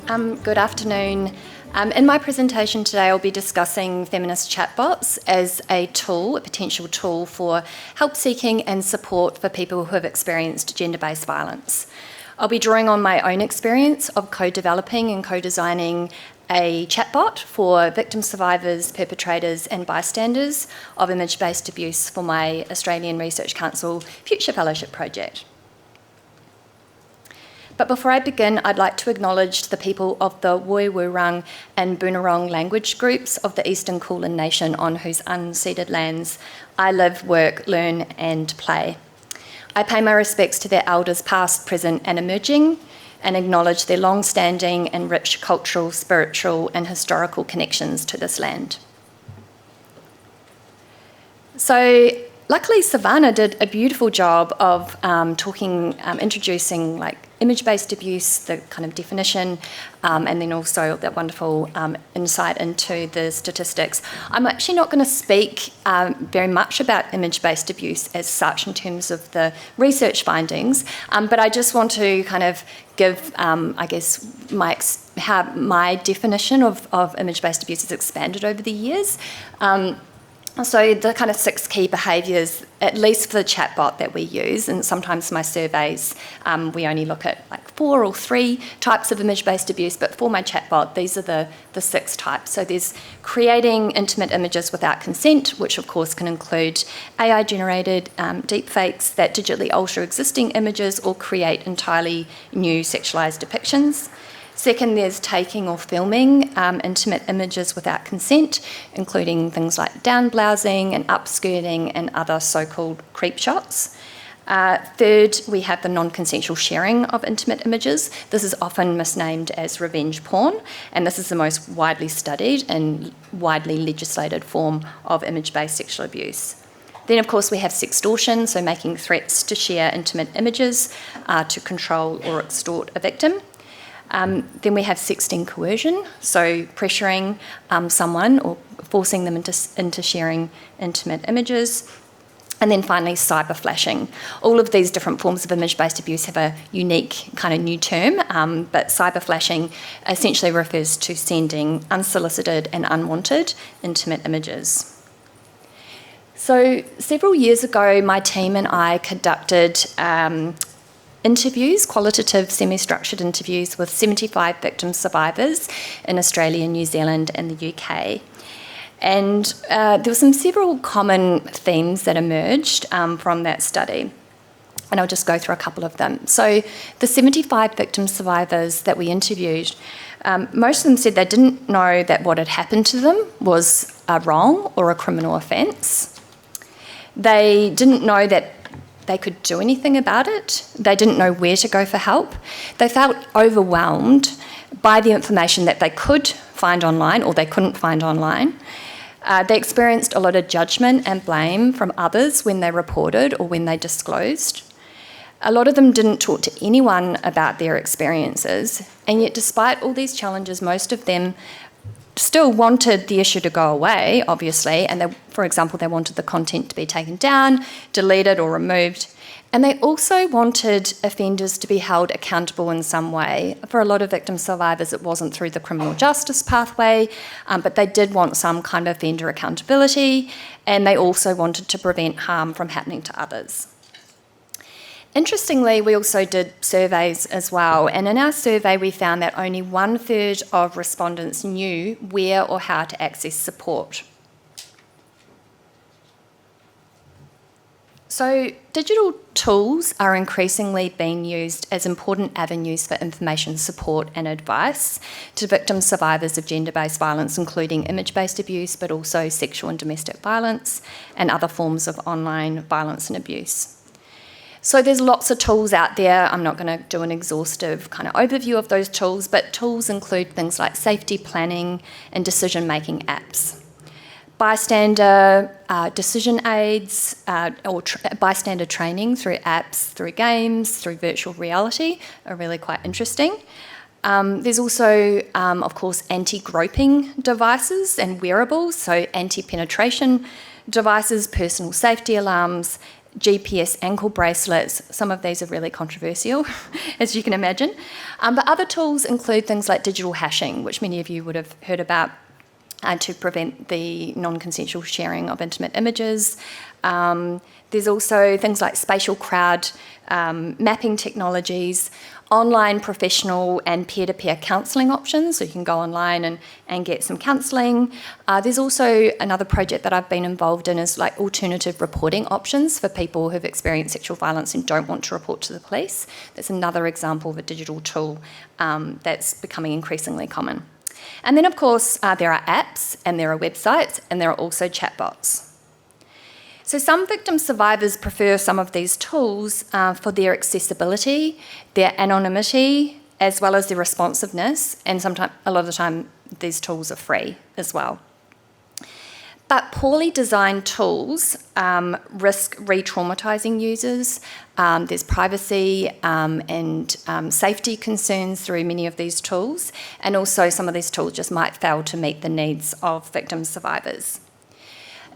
Good afternoon. In my presentation today, I'll be discussing feminist chatbots as a tool, a potential tool for help seeking and support for people who have experienced gender-based violence. I'll be drawing on my own experience of co-developing and co-designing a chatbot for victim survivors, perpetrators and bystanders of image-based abuse for my Australian Research Council Future Fellowship project. But before I begin, I'd like to acknowledge the people of the Woiwurrung and Boonwurrung language groups of the Eastern Kulin Nation on whose unceded lands I live, work, learn and play. I pay my respects to their elders past, present and emerging, and acknowledge their long-standing and rich cultural, spiritual and historical connections to this land. So luckily Savannah did a beautiful job of introducing image-based abuse, the kind of definition, and then also that wonderful insight into the statistics. I'm actually not going to speak very much about image-based abuse as such in terms of the research findings, but I just want to kind of give, I guess, how my definition of image-based abuse has expanded over the years. So the kind of 6 key behaviours, at least for the chatbot that we use, and sometimes my surveys, we only look at 4 or 3 types of image-based abuse, but for my chatbot, these are the 6 types. So there's creating intimate images without consent, which of course can include AI-generated deepfakes that digitally alter existing images or create entirely new sexualised depictions. Second, there's taking or filming intimate images without consent, including things like down-blousing and upskirting and other so-called creep shots. Third, we have the non-consensual sharing of intimate images. This is often misnamed as revenge porn, and this is the most widely studied and widely legislated form of image-based sexual abuse. Then, of course, we have sextortion, so making threats to share intimate images to control or extort a victim. Then we have sexting coercion, so pressuring someone or forcing them into sharing intimate images. And then finally, cyber flashing. All of these different forms of image-based abuse have a unique kind of new term, but cyber flashing essentially refers to sending unsolicited and unwanted intimate images. So several years ago, my team and I conducted interviews, qualitative semi-structured interviews with 75 victim survivors in Australia, New Zealand and the UK. And there were several common themes that emerged from that study. And I'll just go through a couple of them. So the 75 victim survivors that we interviewed, most of them said they didn't know that what had happened to them was a wrong or a criminal offence. They didn't know that they could do anything about it. They didn't know where to go for help. They felt overwhelmed by the information that they could find online or they couldn't find online. They experienced a lot of judgment and blame from others when they reported or when they disclosed. A lot of them didn't talk to anyone about their experiences, and yet despite all these challenges, most of them still wanted the issue to go away, obviously, and for example, they wanted the content to be taken down, deleted or removed, and they also wanted offenders to be held accountable in some way. For a lot of victim survivors, it wasn't through the criminal justice pathway, but they did want some kind of offender accountability, and they also wanted to prevent harm from happening to others. Interestingly, we also did surveys as well, and in our survey we found that only 1/3 of respondents knew where or how to access support. So digital tools are increasingly being used as important avenues for information support and advice to victim survivors of gender-based violence, including image-based abuse, but also sexual and domestic violence and other forms of online violence and abuse. So there's lots of tools out there. I'm not going to do an exhaustive kind of overview of those tools, but tools include things like safety planning and decision-making apps. Bystander decision aids or bystander training through apps, through games, through virtual reality are really quite interesting. There's also, of course, anti-groping devices and wearables, so anti-penetration devices, personal safety alarms, GPS ankle bracelets. Some of these are really controversial, as you can imagine. But other tools include things like digital hashing, which many of you would have heard about, to prevent the non-consensual sharing of intimate images. There's also things like spatial crowd mapping technologies, online professional and peer-to-peer counselling options, so you can go online and get some counselling. There's also another project that I've been involved in is like alternative reporting options for people who've experienced sexual violence and don't want to report to the police. That's another example of a digital tool that's becoming increasingly common. And then, of course, there are apps and there are websites and there are also chatbots. So some victim survivors prefer some of these tools for their accessibility, their anonymity, as well as their responsiveness, and sometimes, a lot of the time, these tools are free as well. But poorly designed tools risk re-traumatising users. There's privacy and safety concerns through many of these tools, and also some of these tools just might fail to meet the needs of victim survivors.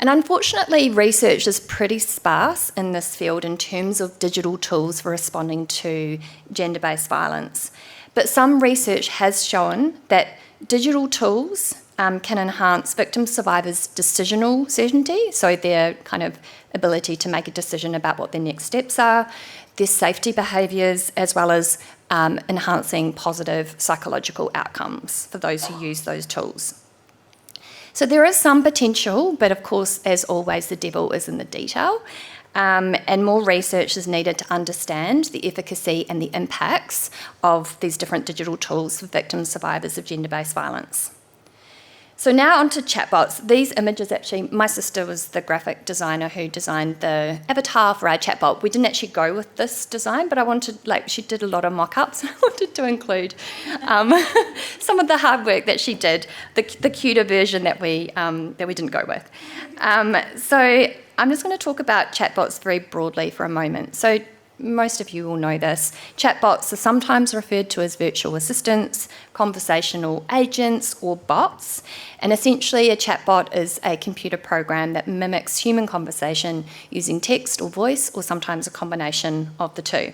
And unfortunately, research is pretty sparse in this field in terms of digital tools for responding to gender-based violence. But some research has shown that digital tools can enhance victim survivors' decisional certainty, so their kind of ability to make a decision about what their next steps are, their safety behaviours, as well as enhancing positive psychological outcomes for those who use those tools. So there is some potential, but of course, as always, the devil is in the detail. And more research is needed to understand the efficacy and the impacts of these different digital tools for victim survivors of gender-based violence. So now onto chatbots. These images actually, my sister was the graphic designer who designed the avatar for our chatbot. We didn't actually go with this design, but I wanted, she did a lot of mock-ups. I wanted to include some of the hard work that she did, the cuter version that we didn't go with. So I'm just going to talk about chatbots very broadly for a moment. So most of you will know this. Chatbots are sometimes referred to as virtual assistants, conversational agents, or bots. And essentially, a chatbot is a computer program that mimics human conversation using text or voice, or sometimes a combination of the two.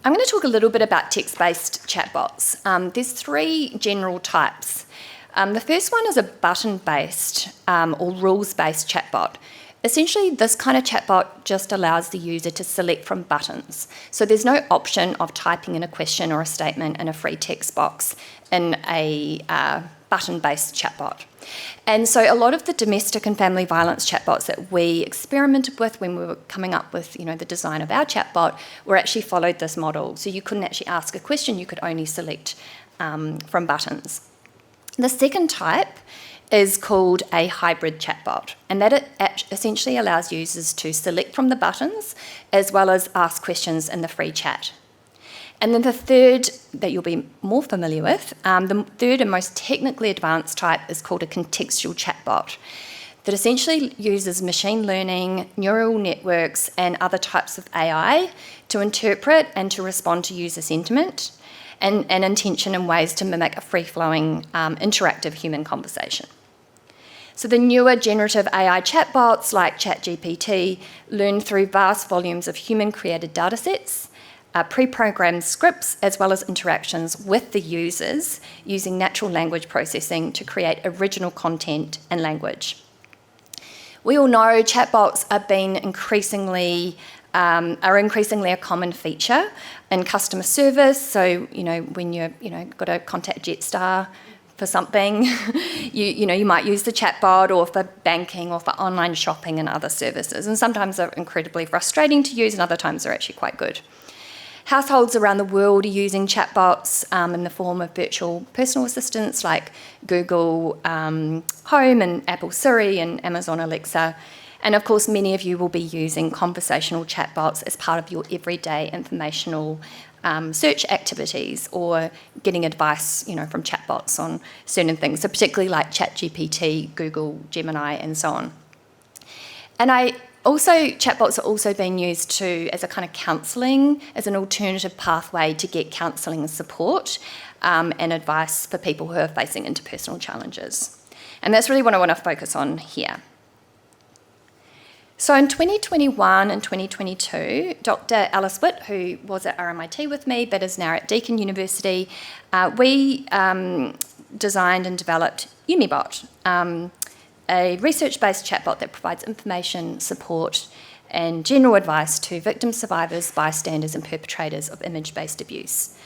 I'm going to talk a little bit about text-based chatbots. There's three general types. The first one is a button-based or rules-based chatbot. Essentially, this kind of chatbot just allows the user to select from buttons. So there's no option of typing in a question or a statement in a free text box in a button-based chatbot. And so a lot of the domestic and family violence chatbots that we experimented with when we were coming up with, the design of our chatbot were actually followed this model. So you couldn't actually ask a question, you could only select from buttons. The second type is called a hybrid chatbot, and that it essentially allows users to select from the buttons as well as ask questions in the free chat. And then the third that you'll be more familiar with, the third and most technically advanced type is called a contextual chatbot that essentially uses machine learning, neural networks and other types of AI to interpret and to respond to user sentiment and intention in ways to mimic a free-flowing interactive human conversation. So the newer generative AI chatbots like ChatGPT learn through vast volumes of human-created datasets, pre-programmed scripts, as well as interactions with the users using natural language processing to create original content and language. We all know chatbots are increasingly a common feature in customer service. So, when you're, got to contact Jetstar for something, you might use the chatbot, or for banking or for online shopping and other services. And sometimes they're incredibly frustrating to use and other times they're actually quite good. Households around the world are using chatbots in the form of virtual personal assistants like Google Home and Apple Siri and Amazon Alexa. And of course, many of you will be using conversational chatbots as part of your everyday informational search activities, or getting advice, from chatbots on certain things. So particularly like ChatGPT, Google, Gemini, and so on. And chatbots are also being used as a kind of counselling, as an alternative pathway to get counselling and support and advice for people who are facing interpersonal challenges. And that's really what I want to focus on here. So in 2021 and 2022, Dr. Alice Witt, who was at RMIT with me but is now at Deakin University, we designed and developed UmiBot, a research-based chatbot that provides information, support and general advice to victims, survivors, bystanders and perpetrators of image-based abuse.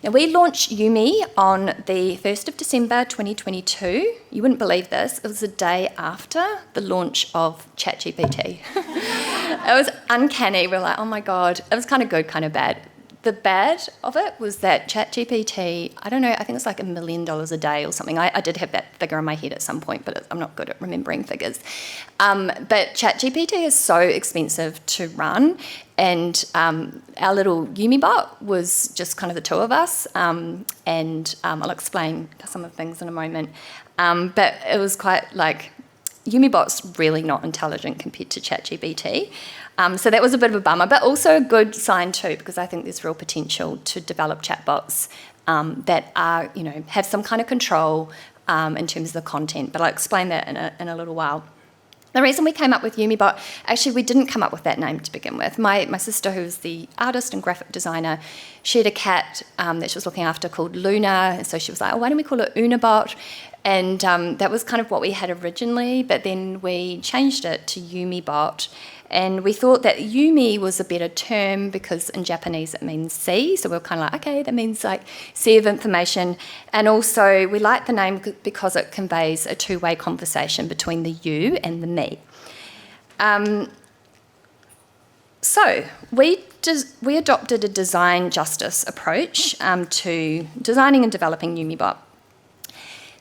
Now, we launched Yumi on the 1st of December 2022. You wouldn't believe this. It was the day after the launch of ChatGPT. It was uncanny. We're like, oh my God. It was kind of good, kind of bad. The bad of it was that ChatGPT, I don't know, I think it's like $1 million a day or something. I did have that figure in my head at some point, but I'm not good at remembering figures. But ChatGPT is so expensive to run, and our little UmiBot was just kind of the two of us, and I'll explain some of the things in a moment. But it was quite like, UmiBot's really not intelligent compared to ChatGPT. So that was a bit of a bummer, but also a good sign too, because I think there's real potential to develop chatbots that are, have some kind of control in terms of the content. But I'll explain that in a little while. The reason we came up with UmiBot, actually we didn't come up with that name to begin with. My sister, who's the artist and graphic designer, she had a cat that she was looking after called Luna, and so she was like, oh, why don't we call it Unabot? And that was kind of what we had originally, but then we changed it to UmiBot. And we thought that Yumi was a better term because in Japanese it means sea. So we were kind of like, okay, that means like sea of information. And also we like the name because it conveys a two-way conversation between the you and the me. So we adopted a design justice approach to designing and developing UmiBot.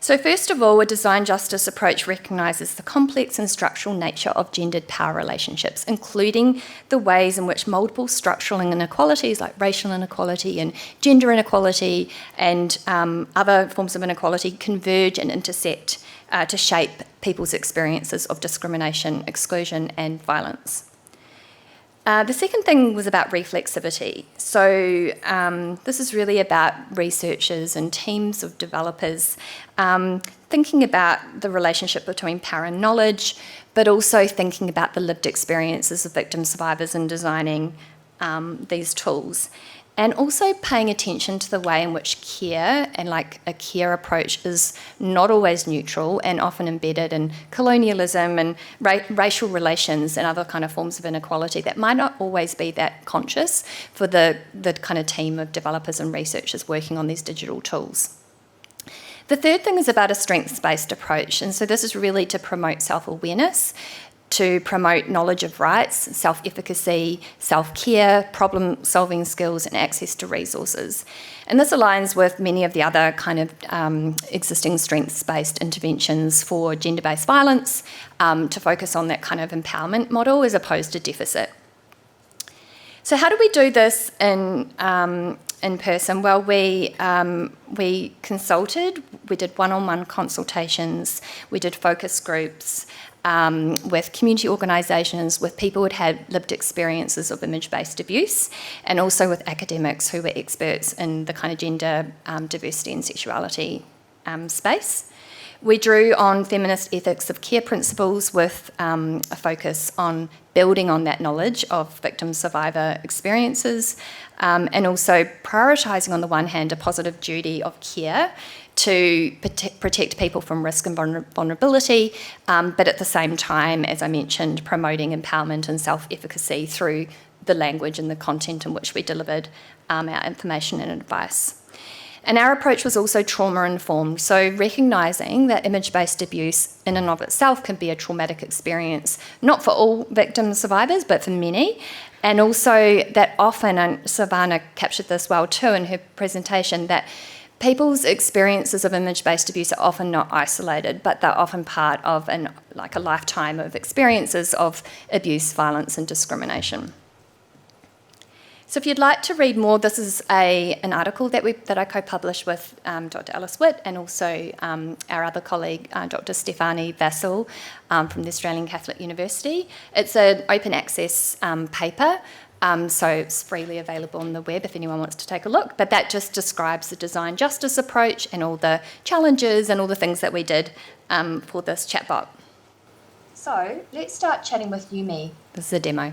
So first of all, a design justice approach recognises the complex and structural nature of gendered power relationships, including the ways in which multiple structural inequalities like racial inequality and gender inequality and other forms of inequality converge and intersect to shape people's experiences of discrimination, exclusion and violence. The second thing was about reflexivity. So this is really about researchers and teams of developers thinking about the relationship between power and knowledge, but also thinking about the lived experiences of victim survivors in designing these tools. And also paying attention to the way in which care and like a care approach is not always neutral and often embedded in colonialism and racial relations and other kind of forms of inequality that might not always be that conscious for the kind of team of developers and researchers working on these digital tools. The third thing is about a strengths-based approach, and so this is really to promote self-awareness, to promote knowledge of rights, self-efficacy, self-care, problem-solving skills and access to resources. And this aligns with many of the other kind of existing strengths-based interventions for gender-based violence to focus on that kind of empowerment model as opposed to deficit. So how do we do this in person? Well, we consulted, we did one-on-one consultations, we did focus groups, with community organisations, with people who'd had lived experiences of image-based abuse, and also with academics who were experts in the kind of gender, diversity and sexuality space. We drew on feminist ethics of care principles with a focus on building on that knowledge of victim-survivor experiences, and also prioritising on the one hand a positive duty of care to protect people from risk and vulnerability, but at the same time, as I mentioned, promoting empowerment and self-efficacy through the language and the content in which we delivered our information and advice. And our approach was also trauma-informed, so recognising that image-based abuse in and of itself can be a traumatic experience, not for all victim survivors, but for many, and also that often, and Savannah captured this well too in her presentation, that people's experiences of image-based abuse are often not isolated, but they're often part of a lifetime of experiences of abuse, violence and discrimination. So if you'd like to read more, this is an article that I co-published with Dr. Alice Witt and also our other colleague, Dr. Stefanie Vassal from the Australian Catholic University. It's an open access paper, so it's freely available on the web if anyone wants to take a look. But that just describes the design justice approach and all the challenges and all the things that we did for this chatbot. So let's start chatting with Yumi. This is a demo.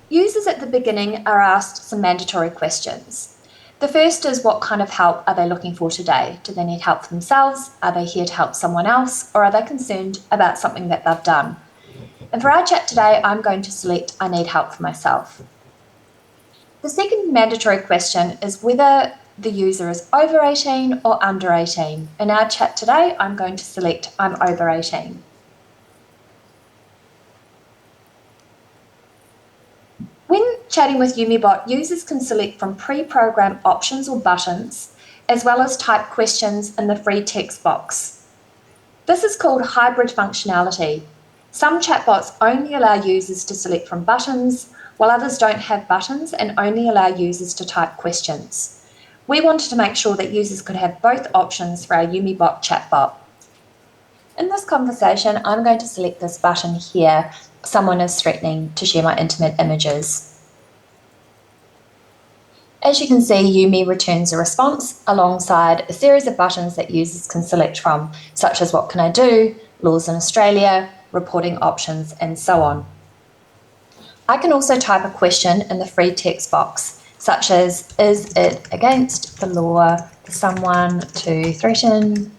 Users at the beginning are asked some mandatory questions. The first is, what kind of help are they looking for today? Do they need help for themselves? Are they here to help someone else? Or are they concerned about something that they've done? And for our chat today, I'm going to select I need help for myself. The second mandatory question is whether the user is over 18 or under 18. In our chat today, I'm going to select I'm over 18. When chatting with YumiBot, users can select from pre-programmed options or buttons, as well as type questions in the free text box. This is called hybrid functionality. Some chatbots only allow users to select from buttons, while others don't have buttons and only allow users to type questions. We wanted to make sure that users could have both options for our YumiBot chatbot. In this conversation, I'm going to select this button here. Someone is threatening to share my intimate images. As you can see, Yumi returns a response alongside a series of buttons that users can select from, such as what can I do, laws in Australia, reporting options, and so on. I can also type a question in the free text box, such as, is it against the law for someone to threaten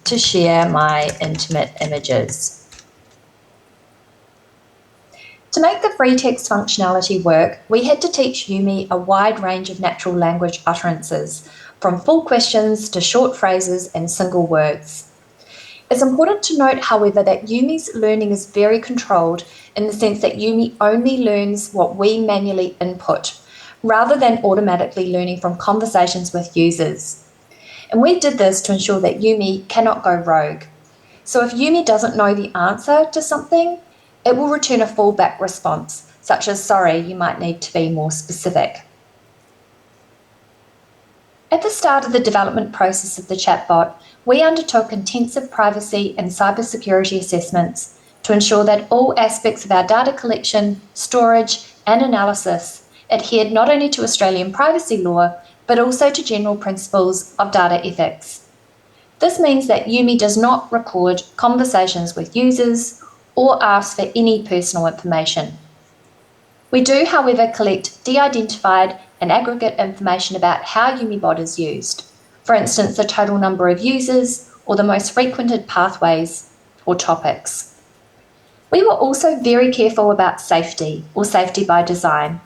to share my intimate images? To make the free text functionality work, we had to teach Yumi a wide range of natural language utterances, from full questions to short phrases and single words. It's important to note, however, that Yumi's learning is very controlled in the sense that Yumi only learns what we manually input, rather than automatically learning from conversations with users. And we did this to ensure that Yumi cannot go rogue. So if Yumi doesn't know the answer to something, it will return a fallback response, such as, sorry, you might need to be more specific. At the start of the development process of the chatbot, we undertook intensive privacy and cybersecurity assessments to ensure that all aspects of our data collection, storage, and analysis adhered not only to Australian privacy law, but also to general principles of data ethics. This means that Yumi does not record conversations with users or ask for any personal information. We do, however, collect de-identified and aggregate information about how YumiBot is used, for instance, the total number of users or the most frequented pathways or topics. We were also very careful about safety, or safety by design.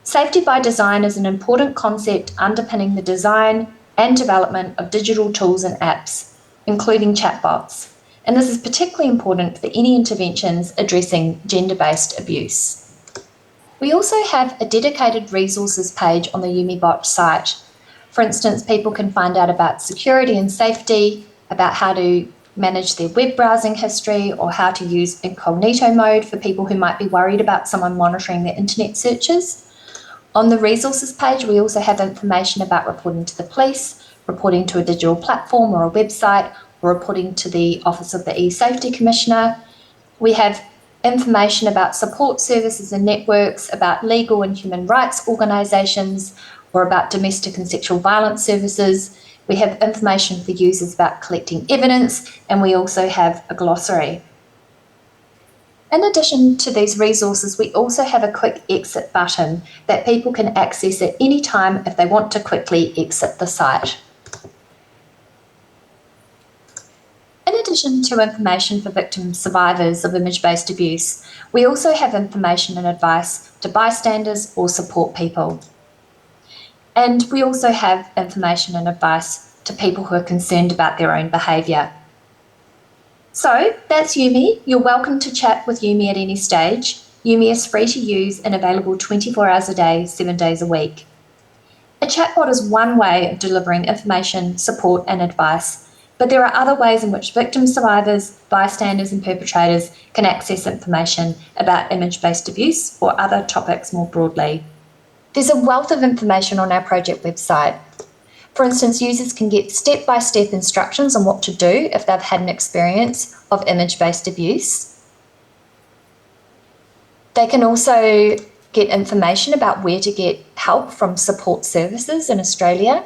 Safety by design is an important concept underpinning the design and development of digital tools and apps, including chatbots. And this is particularly important for any interventions addressing gender-based abuse. We also have a dedicated resources page on the YumiBot site. For instance, people can find out about security and safety, about how to manage their web browsing history, or how to use incognito mode for people who might be worried about someone monitoring their internet searches. On the resources page, we also have information about reporting to the police, reporting to a digital platform or a website, or reporting to the Office of the E-Safety Commissioner. We have information about support services and networks, about legal and human rights organisations, or about domestic and sexual violence services. We have information for users about collecting evidence, and we also have a glossary. In addition to these resources, we also have a quick exit button that people can access at any time if they want to quickly exit the site. In addition to information for victim survivors of image-based abuse, we also have information and advice to bystanders or support people. And we also have information and advice to people who are concerned about their own behaviour. So that's Yumi. You're welcome to chat with Yumi at any stage. Yumi is free to use and available 24 hours a day, 7 days a week. A chatbot is one way of delivering information, support and advice, but there are other ways in which victims, survivors, bystanders and perpetrators can access information about image-based abuse or other topics more broadly. There's a wealth of information on our project website. For instance, users can get step-by-step instructions on what to do if they've had an experience of image-based abuse. They can also get information about where to get help from support services in Australia.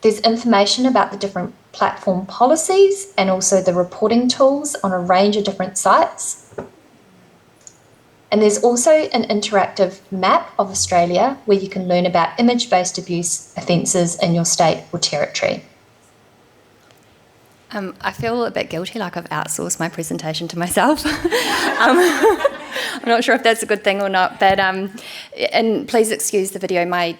There's information about the different platform policies and also the reporting tools on a range of different sites. And there's also an interactive map of Australia where you can learn about image-based abuse offences in your state or territory. I feel a bit guilty, like I've outsourced my presentation to myself. I'm not sure if that's a good thing or not, but and please excuse the video. My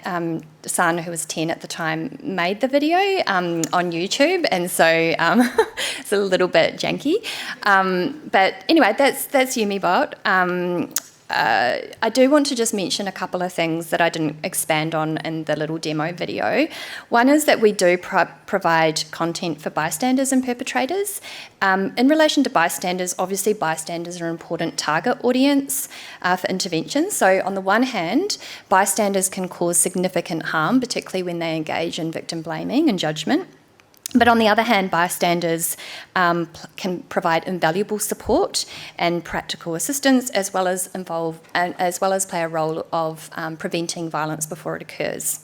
son, who was 10 at the time, made the video on YouTube, and so it's a little bit janky. But anyway, that's UmiBot. I do want to just mention a couple of things that I didn't expand on in the little demo video. One is that we do provide content for bystanders and perpetrators. In relation to bystanders, obviously bystanders are an important target audience for intervention. So on the one hand, bystanders can cause significant harm, particularly when they engage in victim blaming and judgment. But on the other hand, bystanders can provide invaluable support and practical assistance, as well as play a role of preventing violence before it occurs.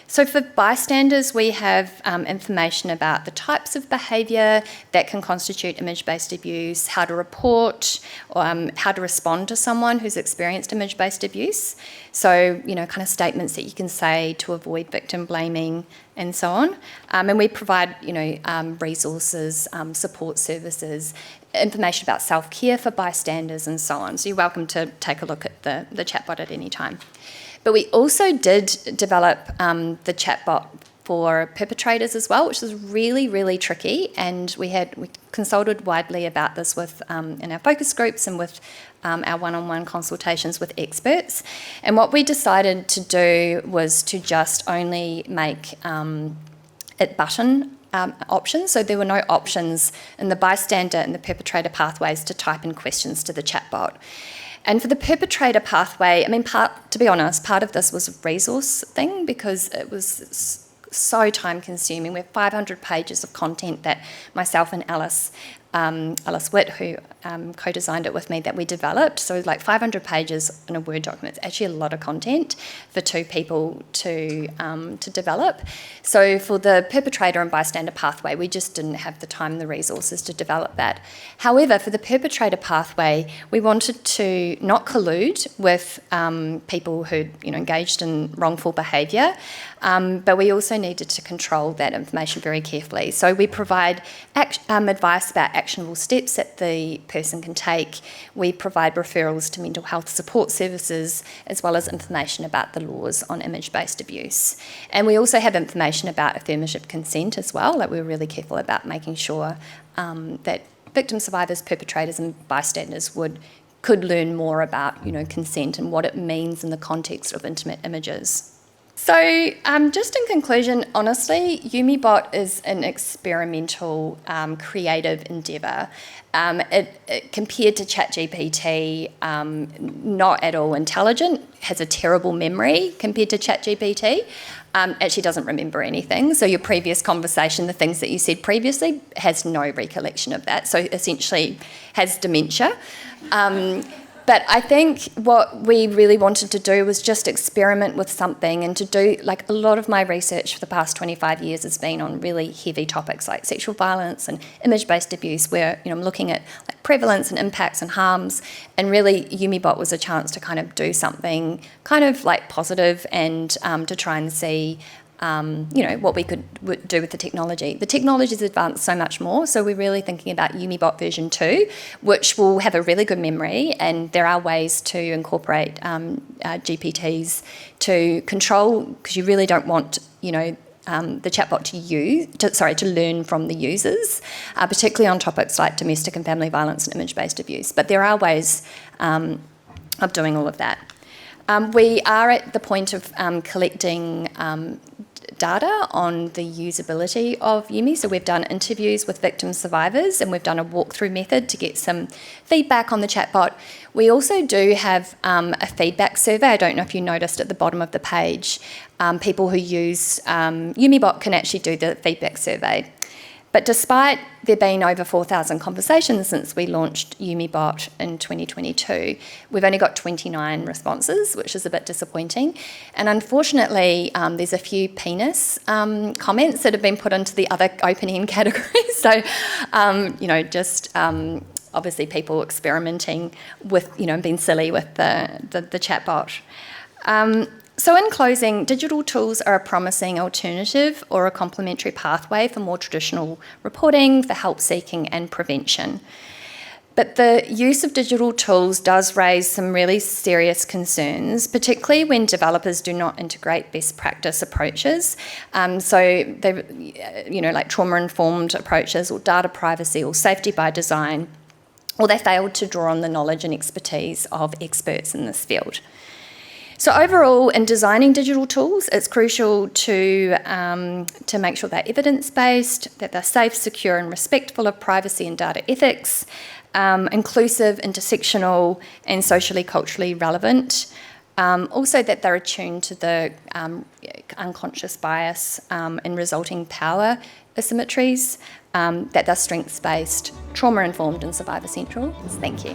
So for bystanders, we have information about the types of behaviour that can constitute image-based abuse, how to report, how to respond to someone who's experienced image-based abuse. So, kind of statements that you can say to avoid victim blaming and so on. And we provide, resources, support services, information about self-care for bystanders and so on. So you're welcome to take a look at the chatbot at any time. But we also did develop the chatbot for perpetrators as well, which was really, really tricky. And we consulted widely about this with in our focus groups and with our one-on-one consultations with experts. And what we decided to do was to just only make it button options. So there were no options in the bystander and the perpetrator pathways to type in questions to the chatbot. And for the perpetrator pathway, to be honest, part of this was a resource thing because it was so time consuming. We have 500 pages of content that myself and Alice Witt, who co-designed it with me, that we developed. So like 500 pages in a Word document. It's actually a lot of content for two people to develop. So for the perpetrator and bystander pathway, we just didn't have the time and the resources to develop that. However, for the perpetrator pathway, we wanted to not collude with people who engaged in wrongful behaviour, but we also needed to control that information very carefully. So we provide advice about actionable steps that the person can take. We provide referrals to mental health support services, as well as information about the laws on image-based abuse. And we also have information about affirmative consent as well. Like, we're really careful about making sure that victim survivors, perpetrators and bystanders could learn more about consent and what it means in the context of intimate images. So just in conclusion, honestly, UmiBot is an experimental, creative endeavour. It compared to ChatGPT, not at all intelligent, has a terrible memory compared to ChatGPT, actually doesn't remember anything. So your previous conversation, the things that you said previously, has no recollection of that. So essentially has dementia. But I think what we really wanted to do was just experiment with something, and to do, like, a lot of my research for the past 25 years has been on really heavy topics like sexual violence and image-based abuse, where I'm looking at like prevalence and impacts and harms, and really UmiBot was a chance to kind of do something kind of like positive and to try and see what we could do with the technology. The technology's advanced so much more, so we're really thinking about UmiBot version 2, which will have a really good memory, and there are ways to incorporate GPTs to control, because you really don't want, the chatbot to learn from the users, particularly on topics like domestic and family violence and image-based abuse. But there are ways of doing all of that. We are at the point of collecting data on the usability of Umi. So we've done interviews with victim survivors, and we've done a walkthrough method to get some feedback on the chatbot. We also do have a feedback survey. I don't know if you noticed at the bottom of the page, people who use UmiBot can actually do the feedback survey. But despite there being over 4,000 conversations since we launched UmiBot in 2022, we've only got 29 responses, which is a bit disappointing. And unfortunately, there's a few penis comments that have been put into the other open-end categories. So, obviously people experimenting with, being silly with the chatbot. So in closing, digital tools are a promising alternative or a complementary pathway for more traditional reporting, for help seeking and prevention. But the use of digital tools does raise some really serious concerns, particularly when developers do not integrate best practice approaches. Like trauma-informed approaches or data privacy or safety by design, or they failed to draw on the knowledge and expertise of experts in this field. So overall, in designing digital tools, it's crucial to make sure they're evidence-based, that they're safe, secure and respectful of privacy and data ethics, inclusive, intersectional and socially, culturally relevant. Also that they're attuned to the unconscious bias and resulting power asymmetries, that they're strengths-based, trauma-informed and survivor-central. Thank you.